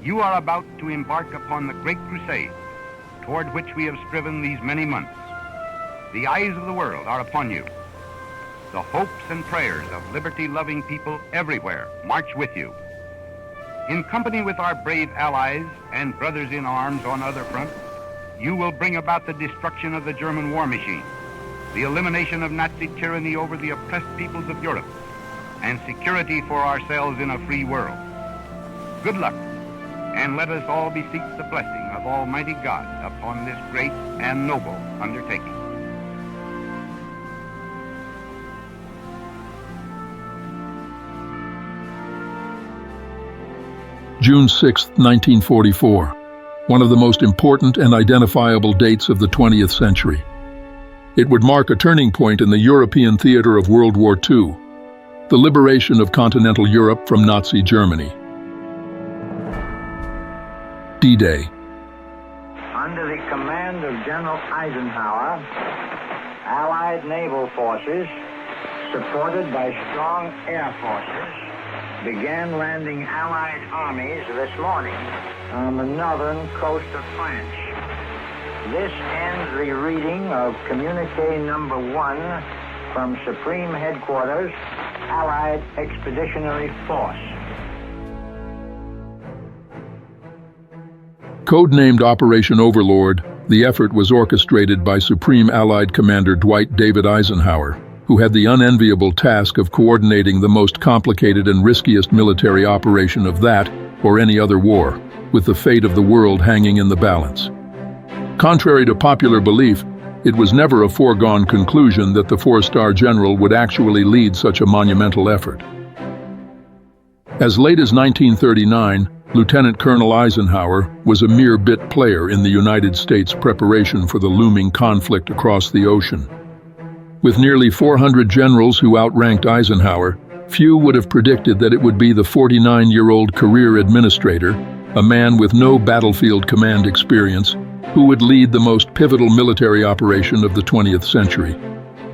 You are about to embark upon the great crusade toward which we have striven these many months. The eyes of the world are upon you. The hopes and prayers of liberty-loving people everywhere march with you. In company with our brave allies and brothers in arms on other fronts, you will bring about the destruction of the German war machine, the elimination of Nazi tyranny over the oppressed peoples of Europe, and security for ourselves in a free world. Good luck, and let us all beseech the blessing of Almighty God upon this great and noble undertaking. June 6, 1944, one of the most important and identifiable dates of the 20th century. It would mark a turning point in the European theater of World War II, the liberation of continental Europe from Nazi Germany. D-Day. Under the command of General Eisenhower, Allied naval forces, supported by strong air forces, began landing Allied armies this morning on the northern coast of France. This ends the reading of Communiqué number 1 from Supreme Headquarters, Allied Expeditionary Force. Codenamed Operation Overlord, the effort was orchestrated by Supreme Allied Commander Dwight David Eisenhower, who had the unenviable task of coordinating the most complicated and riskiest military operation of that or any other war, with the fate of the world hanging in the balance. Contrary to popular belief, it was never a foregone conclusion that the four-star general would actually lead such a monumental effort. As late as 1939, Lieutenant Colonel Eisenhower was a mere bit player in the United States' preparation for the looming conflict across the ocean. With nearly 400 generals who outranked Eisenhower, few would have predicted that it would be the 49-year-old career administrator, a man with no battlefield command experience, who would lead the most pivotal military operation of the 20th century.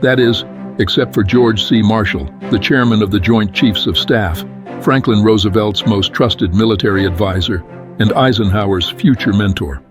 That is, except for George C. Marshall, the chairman of the Joint Chiefs of Staff, Franklin Roosevelt's most trusted military advisor, and Eisenhower's future mentor.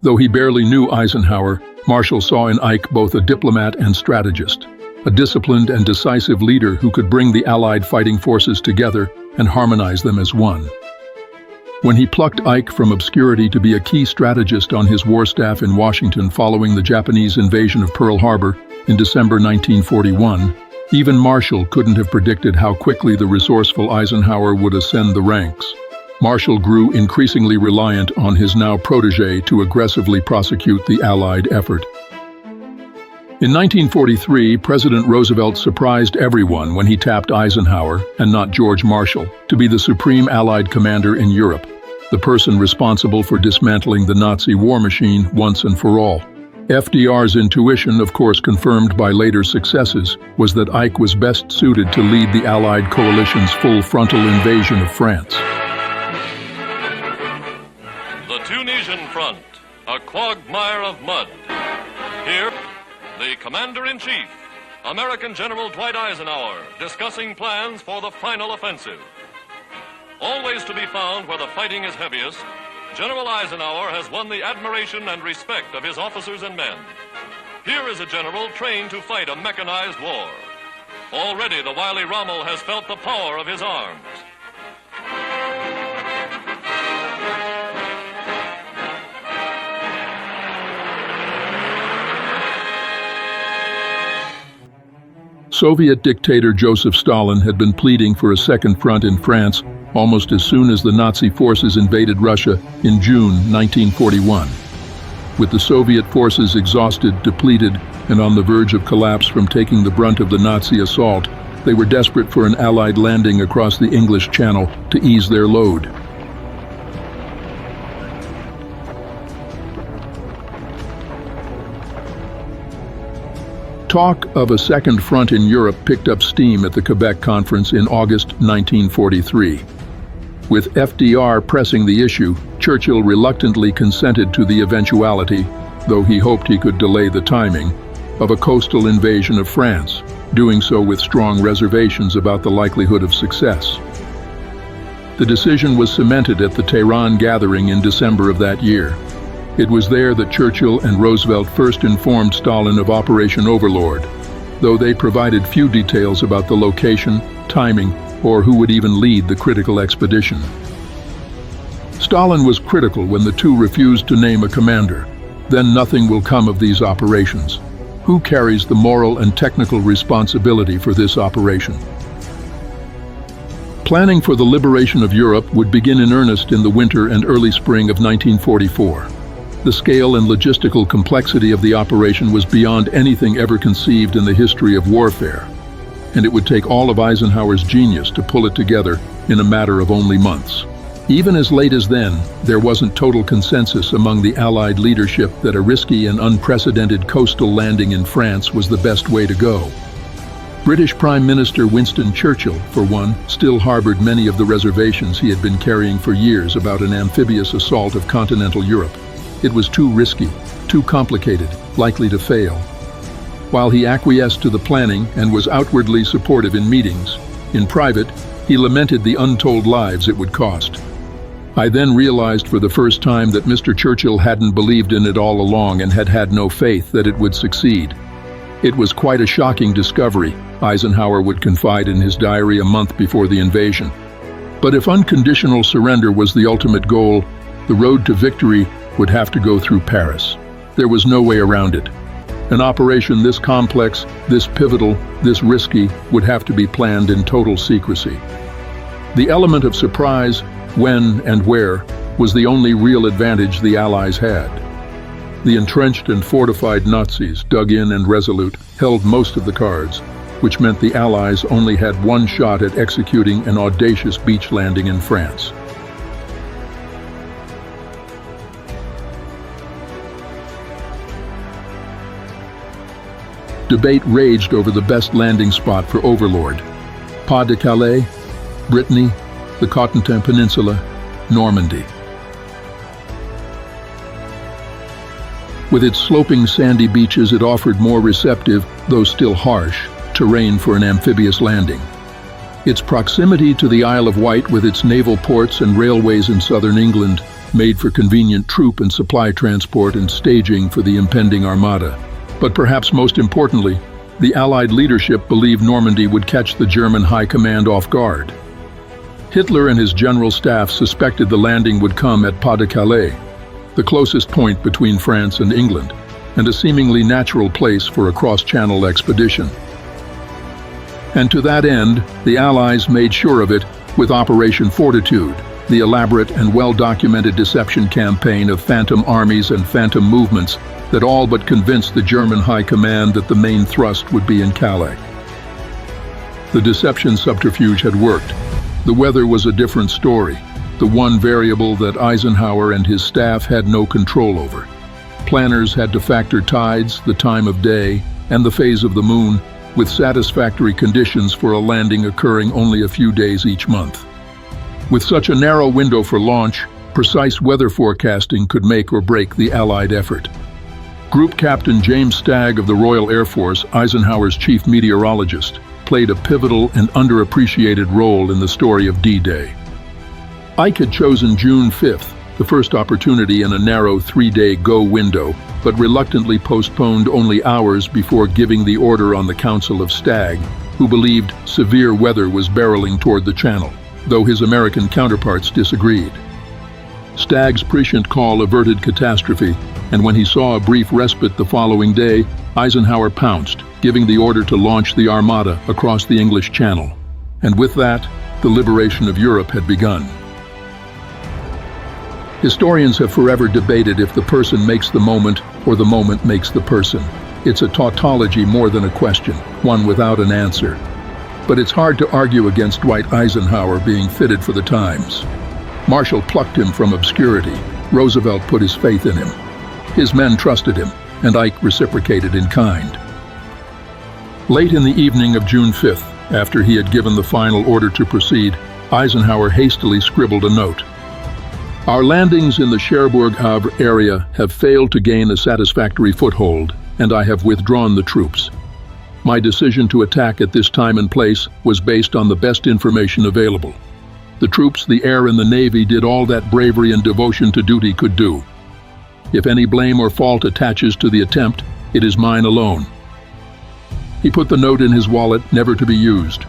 Though he barely knew Eisenhower, Marshall saw in Ike both a diplomat and strategist, a disciplined and decisive leader who could bring the Allied fighting forces together and harmonize them as one. When he plucked Ike from obscurity to be a key strategist on his war staff in Washington following the Japanese invasion of Pearl Harbor in December 1941, even Marshall couldn't have predicted how quickly the resourceful Eisenhower would ascend the ranks. Marshall grew increasingly reliant on his now protege to aggressively prosecute the Allied effort. In 1943, President Roosevelt surprised everyone when he tapped Eisenhower, and not George Marshall, to be the supreme Allied commander in Europe, the person responsible for dismantling the Nazi war machine once and for all. FDR's intuition, of course confirmed by later successes, was that Ike was best suited to lead the Allied coalition's full frontal invasion of France. The Tunisian front, a quagmire of mud. Here, the Commander-in-Chief, American General Dwight Eisenhower, discussing plans for the final offensive. Always to be found where the fighting is heaviest, General Eisenhower has won the admiration and respect of his officers and men. Here is a general trained to fight a mechanized war. Already the wily Rommel has felt the power of his arms. Soviet dictator Joseph Stalin had been pleading for a second front in France almost as soon as the Nazi forces invaded Russia in June 1941. With the Soviet forces exhausted, depleted, and on the verge of collapse from taking the brunt of the Nazi assault, they were desperate for an Allied landing across the English Channel to ease their load. Talk of a second front in Europe picked up steam at the Quebec Conference in August 1943. With FDR pressing the issue, Churchill reluctantly consented to the eventuality, though he hoped he could delay the timing, of a coastal invasion of France, doing so with strong reservations about the likelihood of success. The decision was cemented at the Tehran gathering in December of that year. It was there that Churchill and Roosevelt first informed Stalin of Operation Overlord, though they provided few details about the location, timing, or who would even lead the critical expedition. Stalin was critical when the two refused to name a commander. Then nothing will come of these operations. Who carries the moral and technical responsibility for this operation? Planning for the liberation of Europe would begin in earnest in the winter and early spring of 1944. The scale and logistical complexity of the operation was beyond anything ever conceived in the history of warfare, and it would take all of Eisenhower's genius to pull it together in a matter of only months. Even as late as then, there wasn't total consensus among the Allied leadership that a risky and unprecedented coastal landing in France was the best way to go. British Prime Minister Winston Churchill, for one, still harbored many of the reservations he had been carrying for years about an amphibious assault of continental Europe. It was too risky, too complicated, likely to fail. While he acquiesced to the planning and was outwardly supportive in meetings, in private, he lamented the untold lives it would cost. I then realized for the first time that Mr. Churchill hadn't believed in it all along and had had no faith that it would succeed. It was quite a shocking discovery, Eisenhower would confide in his diary a month before the invasion. But if unconditional surrender was the ultimate goal, the road to victory would have to go through Paris. There was no way around it. An operation this complex, this pivotal, this risky would have to be planned in total secrecy. The element of surprise, when and where, was the only real advantage the Allies had. The entrenched and fortified Nazis, dug in and resolute, held most of the cards, which meant the Allies only had one shot at executing an audacious beach landing in France. Debate raged over the best landing spot for Overlord. Pas-de-Calais, Brittany, the Cotentin Peninsula, Normandy. With its sloping sandy beaches, it offered more receptive, though still harsh, terrain for an amphibious landing. Its proximity to the Isle of Wight with its naval ports and railways in southern England made for convenient troop and supply transport and staging for the impending armada. But perhaps most importantly, the Allied leadership believed Normandy would catch the German high command off guard. Hitler and his general staff suspected the landing would come at Pas-de-Calais, the closest point between France and England, and a seemingly natural place for a cross-channel expedition. And to that end, the Allies made sure of it with Operation Fortitude, the elaborate and well-documented deception campaign of phantom armies and phantom movements that all but convinced the German high command that the main thrust would be in Calais. The deception subterfuge had worked. The weather was a different story, the one variable that Eisenhower and his staff had no control over. Planners had to factor tides, the time of day, and the phase of the moon, with satisfactory conditions for a landing occurring only a few days each month. With such a narrow window for launch, precise weather forecasting could make or break the Allied effort. Group Captain James Stagg of the Royal Air Force, Eisenhower's chief meteorologist, played a pivotal and underappreciated role in the story of D-Day. Ike had chosen June 5th, the first opportunity in a narrow 3-day go window, but reluctantly postponed only hours before giving the order on the counsel of Stagg, who believed severe weather was barreling toward the Channel, though his American counterparts disagreed. Stagg's prescient call averted catastrophe, and when he saw a brief respite the following day, Eisenhower pounced, giving the order to launch the Armada across the English Channel. And with that, the liberation of Europe had begun. Historians have forever debated if the person makes the moment or the moment makes the person. It's a tautology more than a question, one without an answer. But it's hard to argue against Dwight Eisenhower being fitted for the times. Marshall plucked him from obscurity. Roosevelt put his faith in him. His men trusted him, and Ike reciprocated in kind. Late in the evening of June 5th, after he had given the final order to proceed, Eisenhower hastily scribbled a note. Our landings in the Cherbourg-Havre area have failed to gain a satisfactory foothold, and I have withdrawn the troops. My decision to attack at this time and place was based on the best information available. The troops, the air, and the Navy did all that bravery and devotion to duty could do. If any blame or fault attaches to the attempt, it is mine alone." He put the note in his wallet, never to be used.